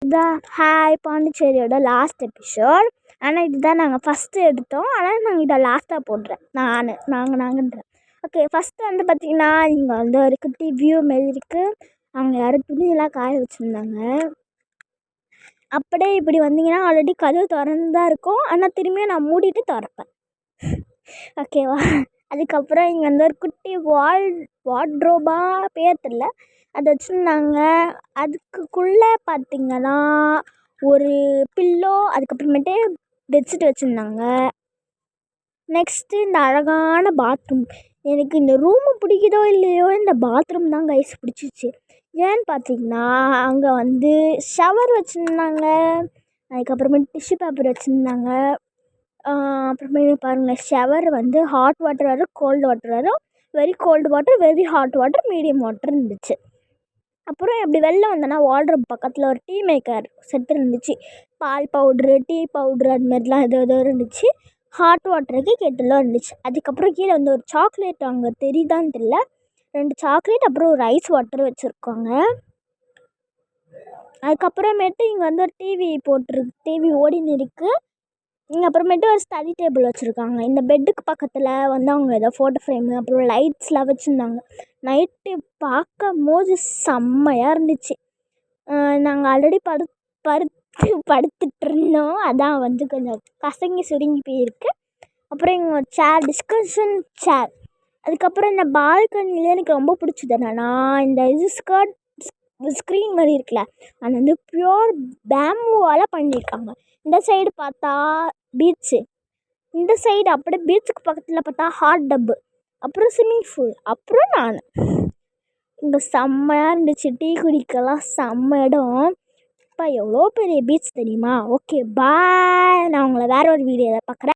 இதான் hi பாண்டிச்சேரியோட last episode. ஆனால் இதுதான் நாங்கள் ஃபஸ்ட்டு எடுத்தோம். ஆனால் நாங்கள் இதை லாஸ்ட்டாக போடுறேன். நாங்கன்றேன். ஓகே, ஃபஸ்ட்டு வந்து பார்த்திங்கன்னா இங்கே வந்து ஒரு குட்டி வியூ மாரி இருக்குது. அவங்க யாரும் துணியெல்லாம் காய வச்சுருந்தாங்க. அப்படியே இப்படி வந்தீங்கன்னா ஆல்ரெடி கதவு திறந்து தான் இருக்கும். ஆனால் திரும்பியும் நான் மூடிட்டு திறப்பேன். ஓகேவா? அதுக்கப்புறம் இங்கே வந்து ஒரு குட்டி வார்ட்ரோபா பேர் தெரியல, அதை வச்சுருந்தாங்க. அதுக்குள்ளே பார்த்திங்கன்னா ஒரு பில்லோ, அதுக்கப்புறமேட்டு பெட்ஷீட் வச்சுருந்தாங்க. நெக்ஸ்ட்டு இந்த அழகான பாத்ரூம். எனக்கு இந்த ரூமு பிடிக்குதோ இல்லையோ, இந்த பாத்ரூம் தான் கைஸ் பிடிச்சிச்சு. ஏன்னு பார்த்திங்கன்னா அங்கே வந்து ஷவர் வச்சுருந்தாங்க, அதுக்கப்புறமேட்டு டிஷ்யூ பேப்பர் வச்சுருந்தாங்க. அப்புறமேட்டு பாருங்கள், ஷவர் வந்து ஹாட் வாட்டர் வரும், கோல்டு வாட்டர் வரும், very cold water, very hot water, medium water இருந்துச்சு. அப்புறம் எப்படி வெளில வந்தோன்னா வார்ட்ரோப் பக்கத்தில் ஒரு டீ மேக்கர் செட் இருந்துச்சு. பால் பவுட்ரு, டீ பவுட்ரு, அது மாதிரிலாம் ஏதோ இருந்துச்சு. ஹாட் வாட்டருக்கு கெட்டிலும் இருந்துச்சு. அதுக்கப்புறம் கீழே வந்து ஒரு சாக்லேட், அங்கே தெரியுதான்னு தெரியல, 2 சாக்லேட், அப்புறம் ஒரு ஐஸ் வாட்டர் வச்சுருக்காங்க. அதுக்கப்புறமேட்டு இங்கே வந்து ஒரு டிவி ஓடின்னு இருக்குது. இங்கே அப்புறமேட்டு ஒரு ஸ்டடி டேபிள் வச்சுருக்காங்க. இந்த பெட்டுக்கு பக்கத்தில் வந்து அவங்க ஏதோ ஃபோட்டோ ஃப்ரேமு, அப்புறம் லைட்ஸ்லாம் வச்சுருந்தாங்க. நைட்டு பார்க்கும்போது செம்மையாக இருந்துச்சு. நாங்கள் ஆல்ரெடி படுத்துட்ருந்தோம். அதான் வந்து கொஞ்சம் கசங்கி சுருங்கி போயிருக்கு. அப்புறம் இங்கே ஒரு சேர், டிஸ்கஷன் சேர். அதுக்கப்புறம் இந்த பால்கனியில் எனக்கு ரொம்ப பிடிச்சது என்னன்னா, இந்த ஸ்க்ரீன் மாதிரி இருக்குல்ல, அது வந்து ப்யூர் பேம்புவால் பண்ணியிருக்காங்க. இந்த சைடு பார்த்தா பீச்சு, இந்த சைடு அப்படியே பீச்சுக்கு பக்கத்தில் பார்த்தா ஹாட் டப்பு, அப்புறம் ஸ்விம்மிங் பூல், அப்புறம் நான். இங்கே செம்மையாக இருந்துச்சு. டீ குடிக்கலாம் செம்ம இடம். இப்போ எவ்வளோ பெரிய பீச் தெரியுமா? ஓகே பாய், நான் உங்களை வேறு ஒரு வீடியோவில் பார்க்குறேன்.